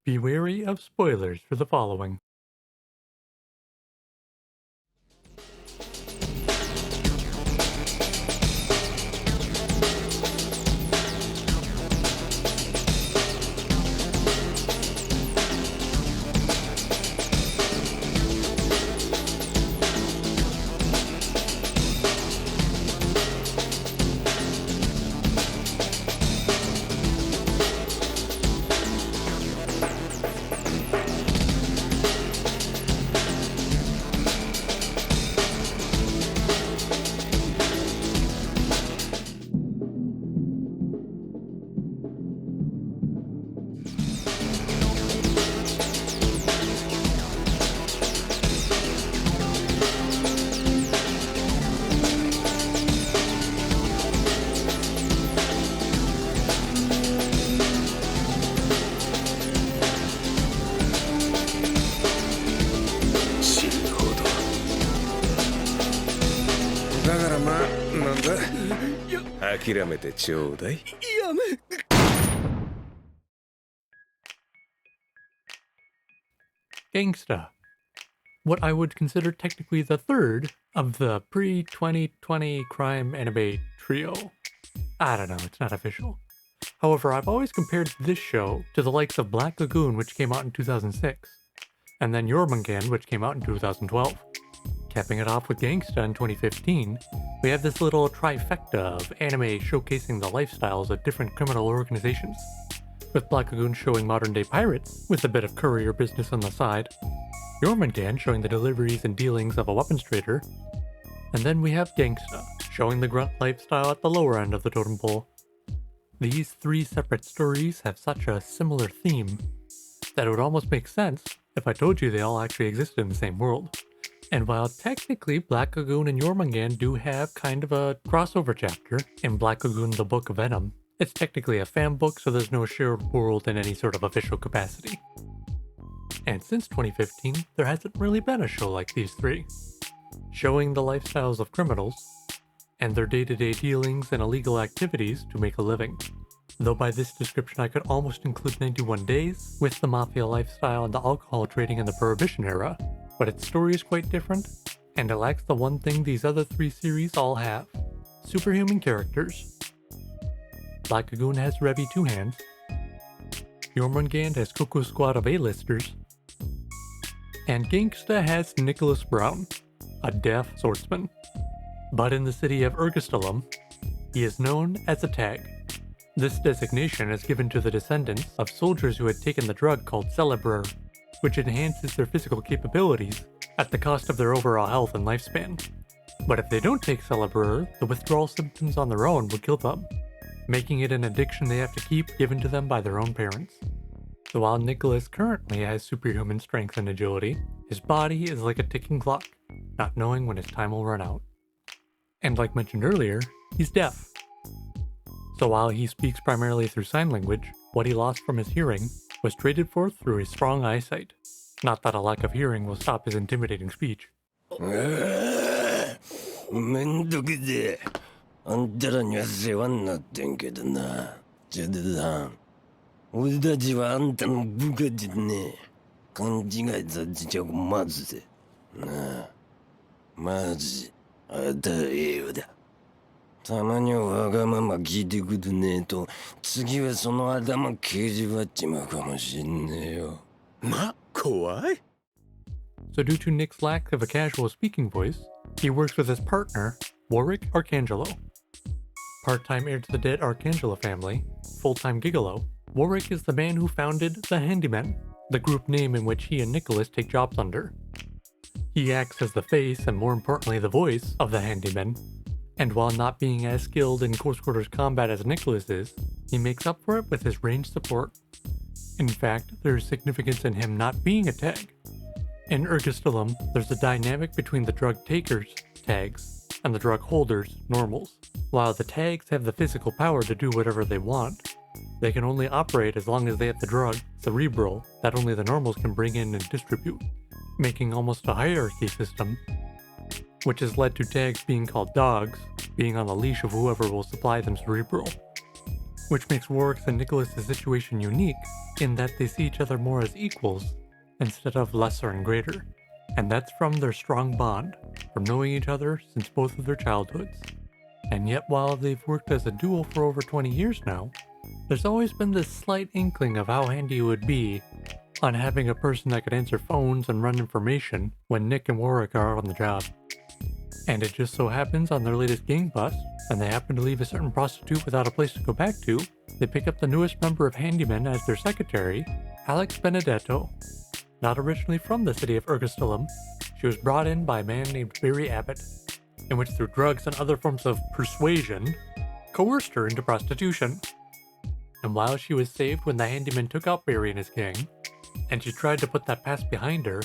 Be wary of spoilers for the following. Gangsta. What I would consider technically the third of the pre-2020 crime anime trio. I don't know, it's not official. However, I've always compared this show to the likes of Black Lagoon, which came out in 2006, and then Jormungand, which came out in 2012. Capping it off with Gangsta in 2015, we have this little trifecta of anime showcasing the lifestyles of different criminal organizations, with Black Lagoon showing modern-day pirates with a bit of courier business on the side, Jormungand showing the deliveries and dealings of a weapons trader, and then we have Gangsta showing the grunt lifestyle at the lower end of the totem pole. These three separate stories have such a similar theme that it would almost make sense if I told you they all actually existed in the same world. And while technically Black Lagoon and Jormungand do have kind of a crossover chapter in Black Lagoon the Book of Venom, it's technically a fan book, so there's no shared world in any sort of official capacity. And since 2015, there hasn't really been a show like these three, showing the lifestyles of criminals and their day-to-day dealings and illegal activities to make a living. Though by this description I could almost include 91 Days, with the mafia lifestyle and the alcohol trading in the Prohibition era, but its story is quite different, and it lacks the one thing these other three series all have: superhuman characters. Black Lagoon has Revy Two Hands, Jormungand has Cuckoo Squad of A-listers, and Gangsta has Nicholas Brown, a deaf swordsman. But in the city of Ergastulum, he is known as a tag. This designation is given to the descendants of soldiers who had taken the drug called Celebrer, which enhances their physical capabilities at the cost of their overall health and lifespan. But if they don't take Celebrer, the withdrawal symptoms on their own will kill them, making it an addiction they have to keep given to them by their own parents. So while Nicholas currently has superhuman strength and agility, his body is like a ticking clock, not knowing when his time will run out. And like mentioned earlier, he's deaf. So while he speaks primarily through sign language, what he lost from his hearing was traded for through his strong eyesight. Not that a lack of hearing will stop his intimidating speech. めんどくせえ。あんたらには世話になってんけどな。ジュデさん。俺たちはあんたの部下じゃねえ。勘違いさせちゃ困るぜ。なあ。マジ、あたええよだ。たまにはわがまま聞いてくれねえと、次はその頭刑事ばっちまうかもしんねえよ。ま、怖い。 So due to Nick's lack of a casual speaking voice, he works with his partner, Warwick Arcangelo. Part-time heir to the dead Arcangelo family, full-time gigolo, Warwick is the man who founded the Handymen, the group name in which he and Nicholas take jobs under. He acts as the face and more importantly the voice of the Handymen, and while not being as skilled in close quarters combat as Nicholas is, he makes up for it with his range support. In fact, there is significance in him not being a tag. In Ergastulum, there's a dynamic between the drug takers, tags, and the drug holders, normals. While the tags have the physical power to do whatever they want, they can only operate as long as they have the drug, cerebral, that only the normals can bring in and distribute, making almost a hierarchy system, which has led to tags being called dogs, being on the leash of whoever will supply them cerebral. which makes Warwick's and Nicholas's situation unique in that they see each other more as equals instead of lesser and greater. And that's from their strong bond, from knowing each other since both of their childhoods. And yet while they've worked as a duo for over 20 years now, there's always been this slight inkling of how handy it would be on having a person that could answer phones and run information when Nick and Warwick are out on the job. And it just so happens on their latest gang bust, and they happen to leave a certain prostitute without a place to go back to, they pick up the newest member of Handyman as their secretary, Alex Benedetto. Not originally from the city of Ergastulum, she was brought in by a man named Barry Abbott, in which through drugs and other forms of persuasion, coerced her into prostitution. And while she was saved when the Handyman took out Barry and his gang, and she tried to put that past behind her,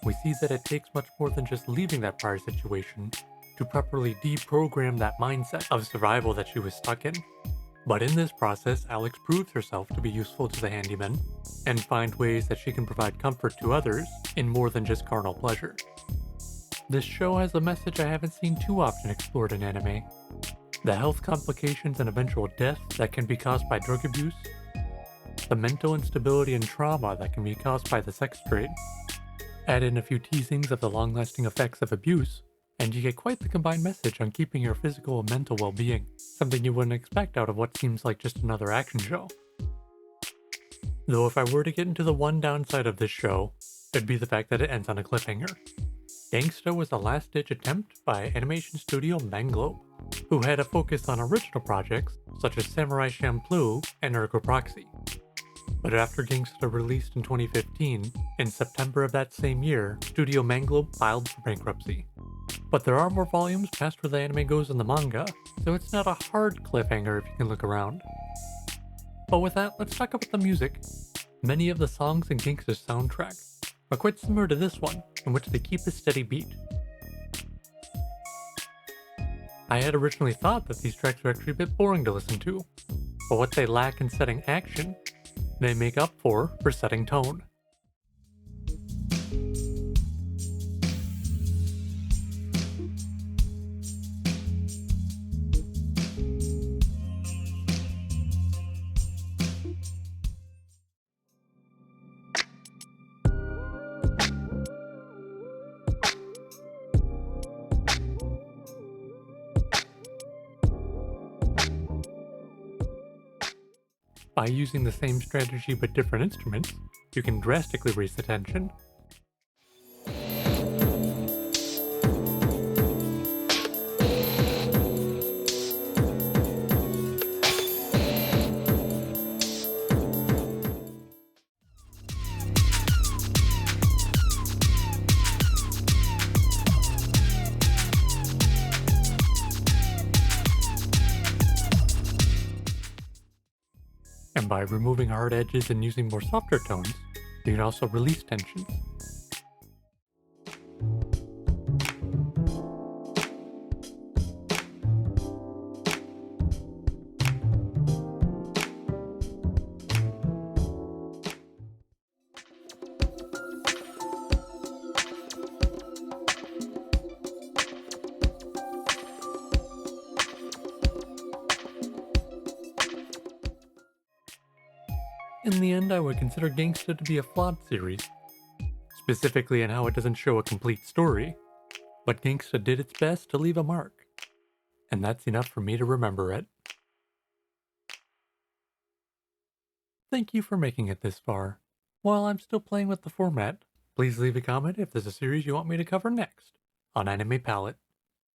we see that it takes much more than just leaving that prior situation to properly deprogram that mindset of survival that she was stuck in. But in this process, Alex proves herself to be useful to the Handyman and find ways that she can provide comfort to others in more than just carnal pleasure. This show has a message I haven't seen too often explored in anime: the health complications and eventual death that can be caused by drug abuse, the mental instability and trauma that can be caused by the sex trade. Add in a few teasings of the long-lasting effects of abuse, and you get quite the combined message on keeping your physical and mental well-being, something you wouldn't expect out of what seems like just another action show. Though if I were to get into the one downside of this show, it'd be the fact that it ends on a cliffhanger. Gangsta was a last-ditch attempt by animation studio Manglobe, who had a focus on original projects such as Samurai Champloo and Ergo Proxy. But after Gangsta released in 2015, in September of that same year, Studio Manglobe filed for bankruptcy. But there are more volumes past where the anime goes in the manga, so it's not a hard cliffhanger if you can look around. But with that, let's talk about the music. Many of the songs in Gangsta's soundtrack are quite similar to this one, in which they keep a steady beat. I had originally thought that these tracks were actually a bit boring to listen to, but what they lack in setting action, they make up for setting tone. By using the same strategy but different instruments, you can drastically raise the tension. And by removing hard edges and using more softer tones, you can also release tensions. In the end, I would consider Gangsta to be a flawed series, specifically in how it doesn't show a complete story, but Gangsta did its best to leave a mark, and that's enough for me to remember it. Thank you for making it this far. While I'm still playing with the format, please leave a comment if there's a series you want me to cover next on Anime Palette.